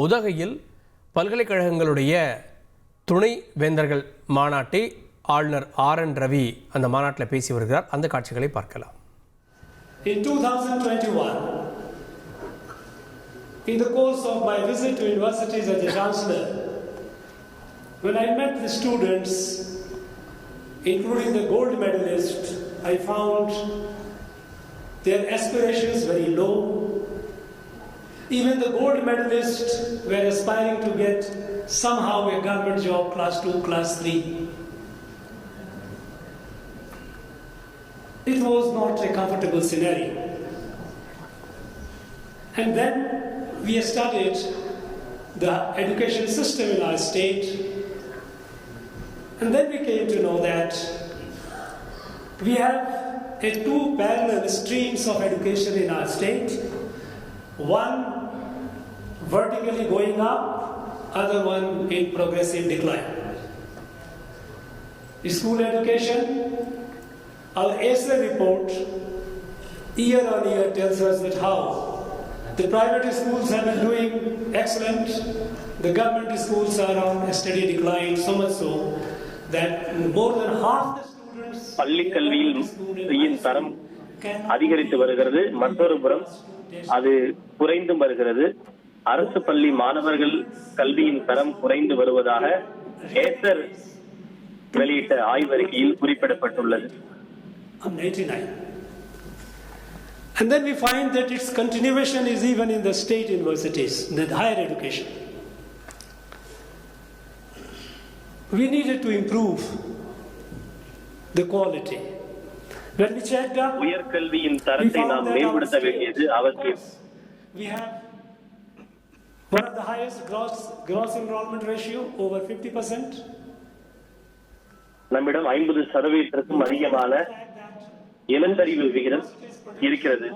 உதகையில் பல்கலைக்கழகங்களுடைய துணை வேந்தர்கள் மாநாட்டை ஆளுநர் ஆர்.என். ரவி அந்த மாநாட்டில் பேசி வருகிறார். அந்த காட்சிகளை பார்க்கலாம். In 2021, in the course of my visit to universities as a chancellor, when I met the students, including the gold medalist, I found their aspirations very low. Even the gold medalists were aspiring to get somehow a government job, class 2, class 3. It was not a comfortable scenario. And then we studied the education system in our state, and then we came to know that we have two parallel streams of education in our state. One vertically going up, other one in progressive decline. School education, our ASER report year on year tells us that how the private schools have been doing excellent, the government schools are on a steady decline, so much so that more than half the students பள்ளி கல்வியின் தரம் அதிகரித்து வருகிறது. மற்றொரு புறம் அது குறைந்து வருகிறது. அரசு பள்ளி மாணவர்கள் கல்வியின் தரம் குறைந்து வருவதாக ஏசர் வெளியிட்ட ஆய்வறிக்கையில் குறிப்பிடப்பட்டுள்ளது. And then we find that its continuation is even in the state universities, the higher education. We needed to improve the quality. When we checked up, உயர்கல்வியின் தரத்தை நாம் மேம்படுத்த வேண்டியது அவசியம். We have one of the highest gross enrollment ratio, over 50%. நம்மிடம் 50% அதிகமான இளந்தறிவு விகிதம் இருக்கிறது.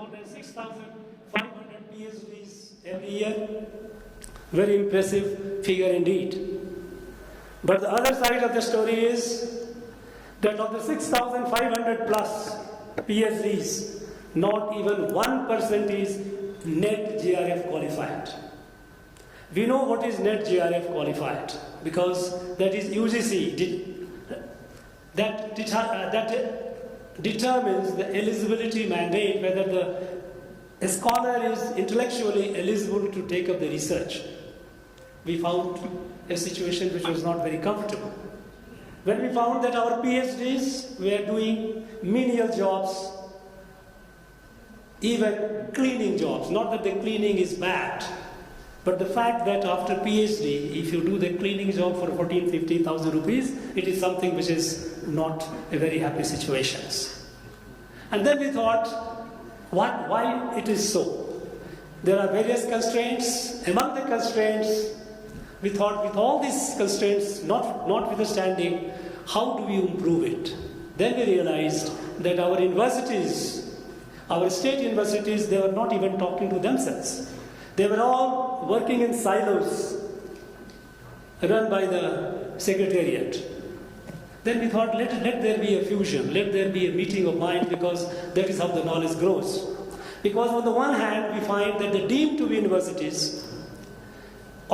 Every year, very impressive figure indeed. But the other side of the story is that of the 6,500 plus PhDs, not even 1% is net JRF qualified. We know what is net JRF qualified because that is UGC that determines the eligibility mandate, whether a scholar is intellectually eligible to take up the research. We found a situation which was not very comfortable. When we found that our PhDs were doing menial jobs, even cleaning jobs, not that the cleaning is bad, but the fact that after PhD, if you do the cleaning job for 14,000-15,000 rupees, it is something which is not a very happy situation. And then we thought, why it is so? There are various constraints. Among the constraints, we thought with all these constraints notwithstanding, how do we improve it? Then we realized that our universities, our state universities, they were not even talking to themselves. They were all working in silos run by the secretariat. Then we thought, let there be a fusion, let there be a meeting of mind, because that is how the knowledge grows. Because on the one hand, we find that the deemed to be universities,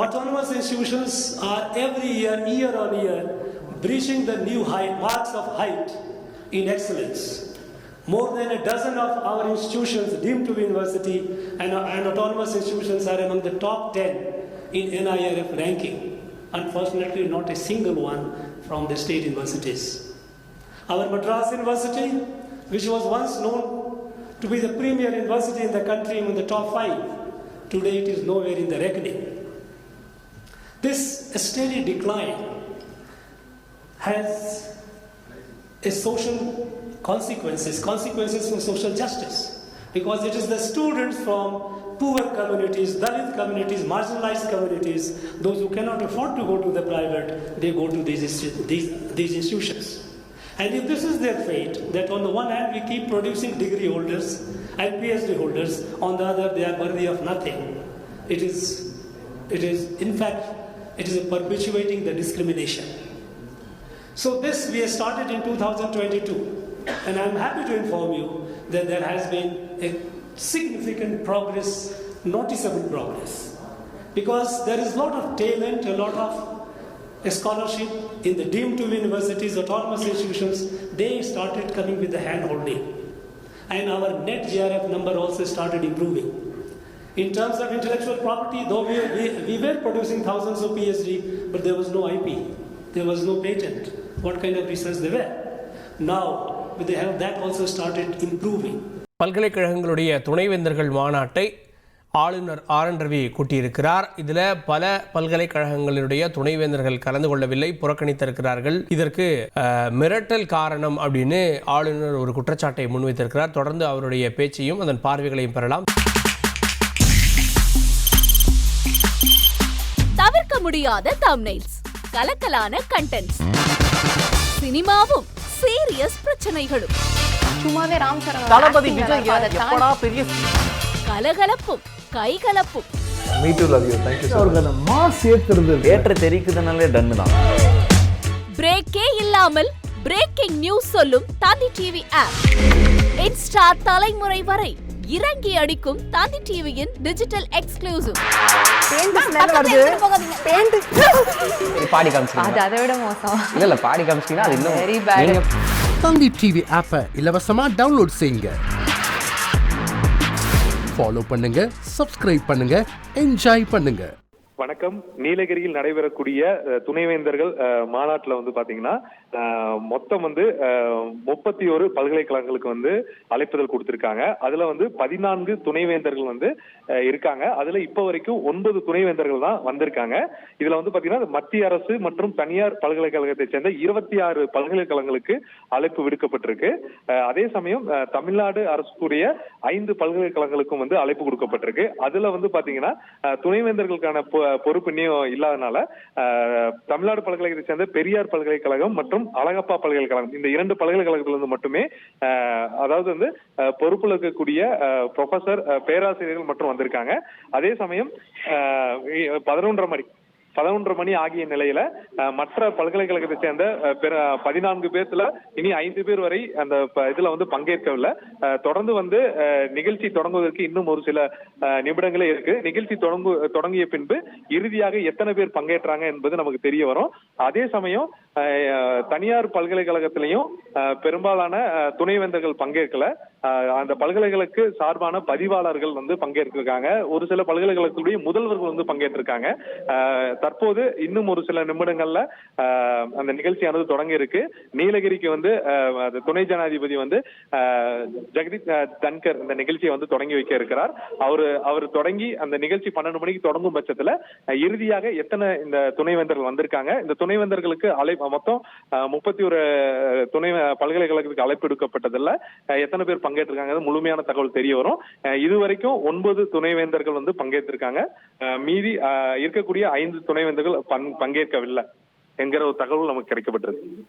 autonomous institutions are every year on year, breaching the new marks of height in excellence. More than a dozen of our institutions deemed to be university and autonomous institutions are among the top 10 in NIRF ranking. Unfortunately, not a single one from the state universities. Our Madras University, which was once known to be the premier university in the country in the top 5, today it is nowhere in the reckoning. This steady decline has a social consequences for social justice, because it is the students from poor communities, Dalit communities, marginalized communities, those who cannot afford to go to the private, they go to these institutions. And if this is their fate, that on the one hand we keep producing degree holders and PhD holders, on the other they are worthy of nothing, it is in fact perpetuating the discrimination. So this we have started in 2022, and I am happy to inform you that there has been a significant progress, noticeable progress. because there is a lot of talent, a lot of scholarship in the deemed to be universities, autonomous institutions. They started coming with the hand holding, and our net GRF number also started improving. In terms of intellectual property, though we were producing thousands of PhD, but there was no IP, there was no patent. What kind of research they were? Now they have that also started improving. பல்கலைக்கழகங்களுடைய துணைவேந்தர்கள் மாநாட்டை ஆளுநர் R. N.. Ravi கூட்டியிருக்கிறார். இதில் பல பல்கலைக்கழகங்களுடைய துணைவேந்தர்கள் கலந்து கொள்ளவில்லை, புறக்கணித்திருக்கிறார்கள். இதற்கு மிரட்டல் காரணம் அப்படின்னு ஆளுநர் ஒரு குற்றச்சாட்டை முன்வைத்திருக்கிறார். தொடர்ந்து அவருடைய பேச்சையும் அதன் பார்வைகளையும் பெறலாம். தவிர்க்க முடியாத தம்ப்நெயில்ஸ், கலக்கலான கண்டென்ட்ஸ், சினிமாவும் சீரியஸ் பிரச்சனைகளும், சும்மாவே ராம் சரண் தளபதி விஜய் எப்படா பெரிய கலகலப்பும் கைகலப்பும். Me too love you thank you அவர்களை மாஸ் ஏத்துறது தியேட்டர் தெரிக்குதுனாலே டன்னு தான். பிரேக்கே இல்லாமல் பிரேக்கிங் நியூஸ் சொல்லும் தந்தி டிவி ஆப். இன்ஸ்டா தலைமுறை வரை இறங்கி அடிக்கும் தந்தி டிவியின் டிஜிட்டல் எக்ஸ்க்ளூசிவ். பாடி காமிச்சிங்க. அது அதை விட மோசம். இல்ல பாடி காமிச்சிங்கன்னா அது இன்னும் வெரி பேட். தந்தி டிவி ஆப்பை இலவசமா டவுன்லோட் செய்யுங்க. ஃபாலோ பண்ணுங்க, சப்ஸ்கிரைப் பண்ணுங்க, என்ஜாய் பண்ணுங்க. வணக்கம். நீலகிரியில் நடைபெறக்கூடிய துணைவேந்தர்கள் மாநாட்டில் வந்து பாத்தீங்கன்னா மொத்தம் வந்து 31 பல்கலைக்கழகங்களுக்கு வந்து அழைப்புதல் கொடுத்திருக்காங்க. அதுல வந்து 14 துணைவேந்தர்கள் வந்து இருக்காங்க. அதுல இப்ப வரைக்கும் 9 துணைவேந்தர்கள் தான் வந்திருக்காங்க. இதுல வந்து பாத்தீங்கன்னா மத்திய அரசு மற்றும் தனியார் பல்கலைக்கழகத்தை சேர்ந்த 26 பல்கலைக்கழகங்களுக்கு அழைப்பு விடுக்கப்பட்டிருக்கு. அதே சமயம் தமிழ்நாடு அரசுக்குரிய 5 பல்கலைக்கழகங்களுக்கும் வந்து அழைப்பு கொடுக்கப்பட்டிருக்கு. அதுல வந்து பாத்தீங்கன்னா துணைவேந்தர்களுக்கான பொறுப்பு இன்னும் இல்லாதனால தமிழ்நாடு பல்கலைக்கழகத்தை சேர்ந்த பெரியார் பல்கலைக்கழகம் மற்றும் அழகப்பா பல்கலைக்கழகம், இந்த 2 பல்கலைக்கழகத்திலிருந்து மட்டுமே அதாவது வந்து பொறுப்புல இருக்கக்கூடிய ப்ரொஃபசர், பேராசிரியர்கள் மற்றும் வந்திருக்காங்க. அதே சமயம் 11:30 மணி ஆகிய நிலையில மற்ற பல்கலைக்கழகத்தை சேர்ந்த 14 பேர்ல இனி 5 பேர் வரை அந்த இதுல வந்து பங்கேற்கவில்லை. தொடர்ந்து வந்து நிகழ்ச்சி தொடங்குவதற்கு இன்னும் ஒரு சில நிமிடங்களே இருக்கு. நிகழ்ச்சி தொடங்கிய பின்பு இறுதியாக எத்தனை பேர் பங்கேற்றாங்க என்பது நமக்கு தெரிய வரும். அதே சமயம் தனியார் பல்கலைக்கழகத்திலையும் பெரும்பாலான துணைவேந்தர்கள் பங்கேற்கல. அந்த பல்கலைக்கழகத்துக்கு சார்பான பதிவாளர்கள் வந்து பங்கேற்றிருக்காங்க. ஒரு சில பல்கலைக்கழகத்துடைய முதல்வர்கள் வந்து பங்கேற்றிருக்காங்க. தற்போது இன்னும் ஒரு சில நிமிடங்கள்ல அந்த நிகழ்ச்சியானது தொடங்க இருக்கு. நீலகிரிக்கு வந்து துணை ஜனாதிபதி வந்து ஜெகதீப் தன்கர் இந்த நிகழ்ச்சியை வந்து தொடங்கி வைக்க இருக்கிறார். அவர் தொடங்கி அந்த நிகழ்ச்சி 12 மணிக்கு தொடங்கும் பட்சத்துல இறுதியாக எத்தனை இந்த துணைவேந்தர்கள் வந்திருக்காங்க, இந்த துணைவேந்தர்களுக்கு மொத்தம் 31 துணை பல்கலைக்கழகத்துக்கு அழைப்பு எடுக்கப்பட்டதில்ல எத்தனை பேர் பங்கேற்றிருக்காங்க முழுமையான தகவல் தெரிய வரும். இதுவரைக்கும் 9 துணைவேந்தர்கள் வந்து பங்கேற்றிருக்காங்க. மீதி இருக்கக்கூடிய 5 துணைவேந்தர்கள் பங்கேற்கவில்லை என்கிற ஒரு தகவல் நமக்கு கிடைக்கப்பட்டிருக்கு.